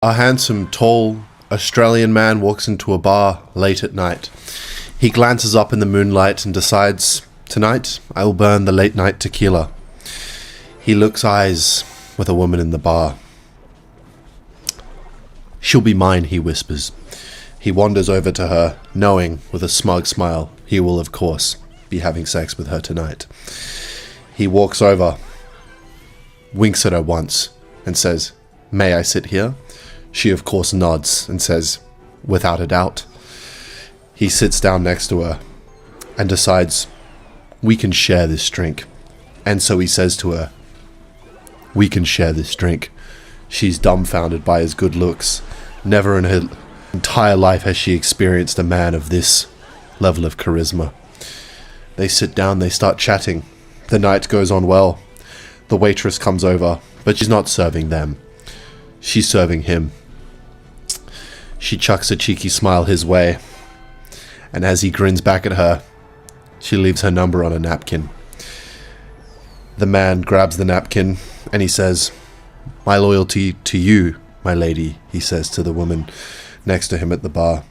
A handsome, tall Australian man walks into a bar late at night. He glances up in the moonlight and decides, tonight I will burn the late night tequila. He looks eyes with a woman in the bar. She'll be mine, he whispers. He wanders over to her, knowing, with a smug smile, he will of course be having sex with her tonight. He walks over, winks at her once, and says, "May I sit here?" She of course nods and says, "Without a doubt." He sits down next to her and decides, we can share this drink. And so he says to her, "We can share this drink." She's dumbfounded by his good looks. Never in her entire life has she experienced a man of this level of charisma. They sit down, they start chatting. The night goes on well. The waitress comes over, but she's not serving them. She's serving him. She chucks a cheeky smile his way, and as he grins back at her, she leaves her number on a napkin. The man grabs the napkin and he says, "My loyalty to you, my lady," he says to the woman next to him at the bar,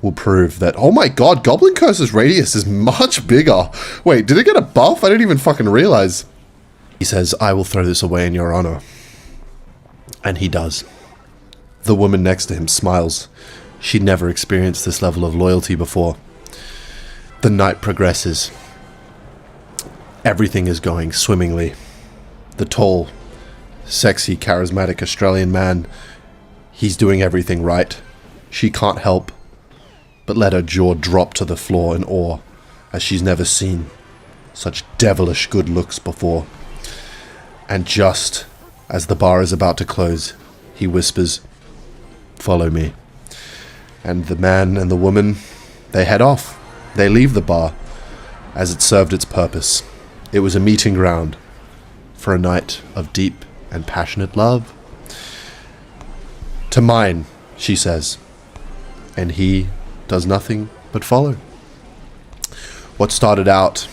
"will prove that..." Oh my god, Goblin Curse's radius is much bigger. Wait, did it get a buff? I didn't even fucking realize. He says, "I will throw this away in your honor." And he does. The woman next to him smiles. She'd never experienced this level of loyalty before. The night progresses. Everything is going swimmingly. The tall, sexy, charismatic Australian man, he's doing everything right. She can't help but let her jaw drop to the floor in awe, as she's never seen such devilish good looks before. And just as the bar is about to close, he whispers, "Follow me." And the man and the woman, they head off. They leave the bar, as it served its purpose. It was a meeting ground for a night of deep and passionate love. "To mine," she says, and he does nothing but follow. What started out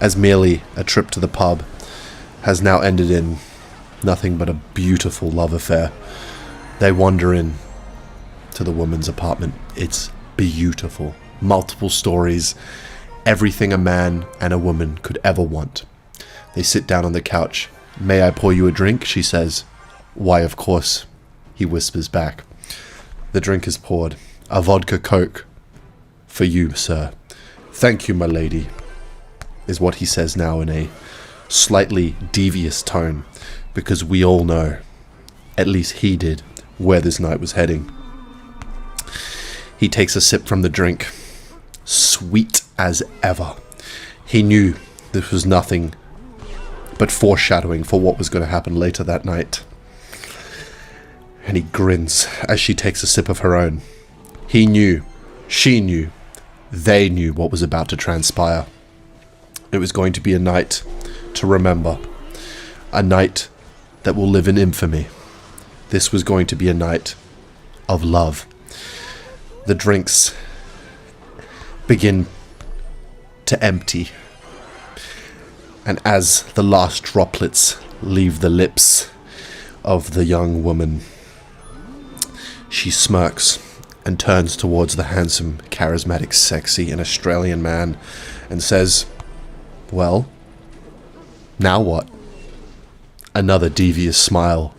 as merely a trip to the pub has now ended in nothing but a beautiful love affair. They wander in to the woman's apartment. It's beautiful. Multiple stories. Everything a man and a woman could ever want. They sit down on the couch. "May I pour you a drink?" she says. "Why, of course," he whispers back. The drink is poured. "A vodka coke for you, sir." "Thank you, my lady," is what he says now in a slightly devious tone, because we all know, at least he did, where this night was heading. He takes a sip from the drink, sweet as ever. He knew this was nothing but foreshadowing for what was going to happen later that night. And he grins as she takes a sip of her own. He knew, she knew, they knew what was about to transpire. It was going to be a night to remember. A night that will live in infamy. This was going to be a night of love. The drinks begin to empty. And as the last droplets leave the lips of the young woman, she smirks and turns towards the handsome, charismatic, sexy, and Australian man and says, "Well, now what?" Another devious smile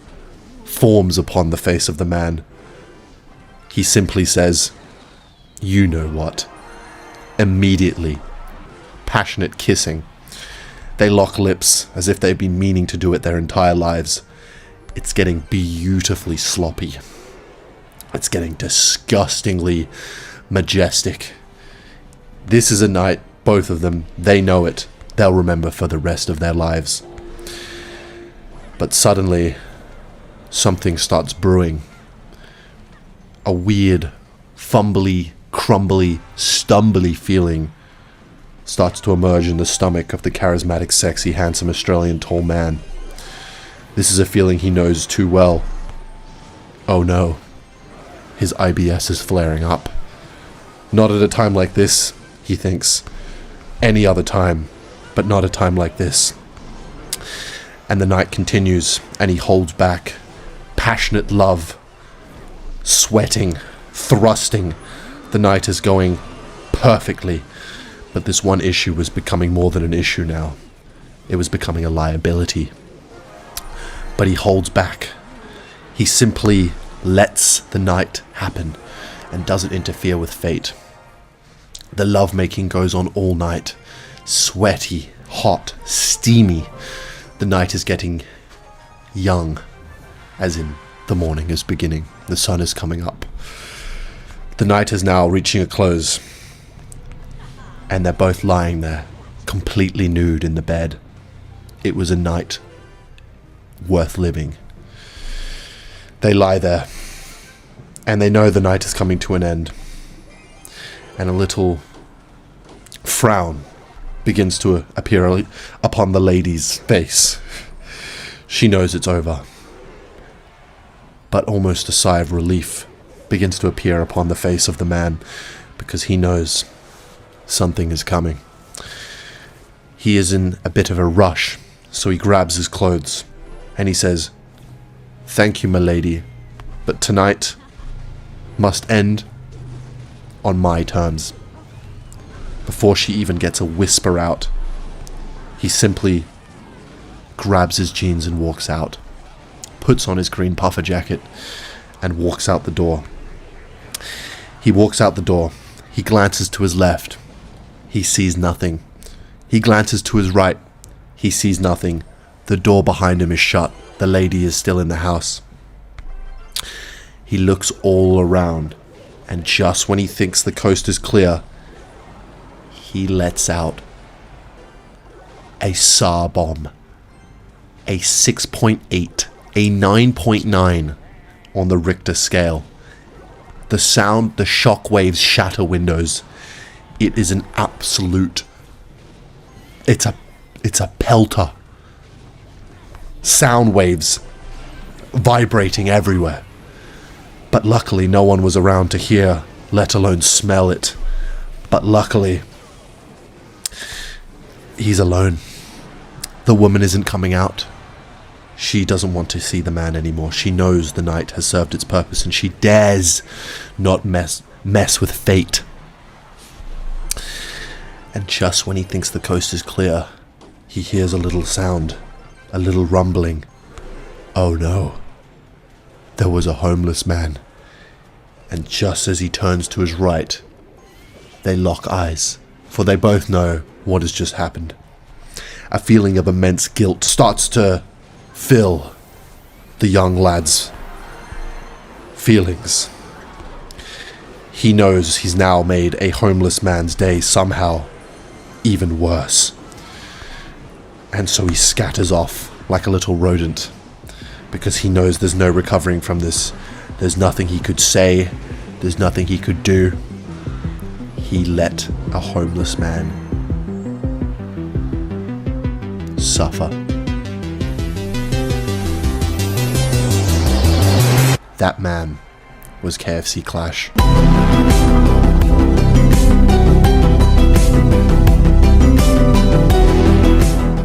forms upon the face of the man. He simply says, "You know what." Immediately, passionate kissing. They lock lips as if they've been meaning to do it their entire lives. It's getting beautifully sloppy. It's getting disgustingly majestic. This is a night, both of them, they know it, they'll remember for the rest of their lives. But suddenly, something starts brewing. A weird, fumbly, crumbly, stumbly feeling starts to emerge in the stomach of the charismatic, sexy, handsome Australian tall man. This is a feeling he knows too well. Oh no, his IBS is flaring up. Not at a time like this, he thinks. Any other time, but not a time like this. And the night continues, and he holds back. Passionate love sweating, thrusting. The night is going perfectly, but this one issue was becoming more than an issue now. It was becoming a liability. But he holds back. He simply lets the night happen and doesn't interfere with fate. The lovemaking goes on all night. Sweaty, hot, steamy. The night is getting young, as in the morning is beginning. The sun is coming up. The night is now reaching a close, and they're both lying there, completely nude in the bed. It was a night worth living. They lie there, and they know the night is coming to an end. And a little frown begins to appear upon the lady's face. She knows it's over. But almost a sigh of relief begins to appear upon the face of the man, because he knows something is coming. He is in a bit of a rush, so he grabs his clothes and he says, "Thank you, my lady, but tonight must end on my terms." Before she even gets a whisper out, he simply grabs his jeans and walks out, puts on his green puffer jacket, and walks out the door. He walks out the door. He glances to his left. He sees nothing. He glances to his right. He sees nothing. The door behind him is shut. The lady is still in the house. He looks all around, and just when he thinks the coast is clear, he lets out a SAR bomb. A 6.8, a 9.9 on the Richter scale. The sound, the shock waves shatter windows. It is an absolute... It's a pelter. Sound waves vibrating everywhere. But luckily no one was around to hear, let alone smell it. But luckily, he's alone. The woman isn't coming out. She doesn't want to see the man anymore. She knows the night has served its purpose, and she dares not mess with fate. And just when he thinks the coast is clear, he hears a little sound, a little rumbling. Oh no. There was a homeless man. And just as he turns to his right, they lock eyes, for they both know what has just happened. A feeling of immense guilt starts to fill the young lad's feelings. He knows he's now made a homeless man's day somehow even worse. And so he scatters off like a little rodent, because he knows there's no recovering from this. There's nothing he could say. There's nothing he could do. He let a homeless man suffer. That man was KFC Clash.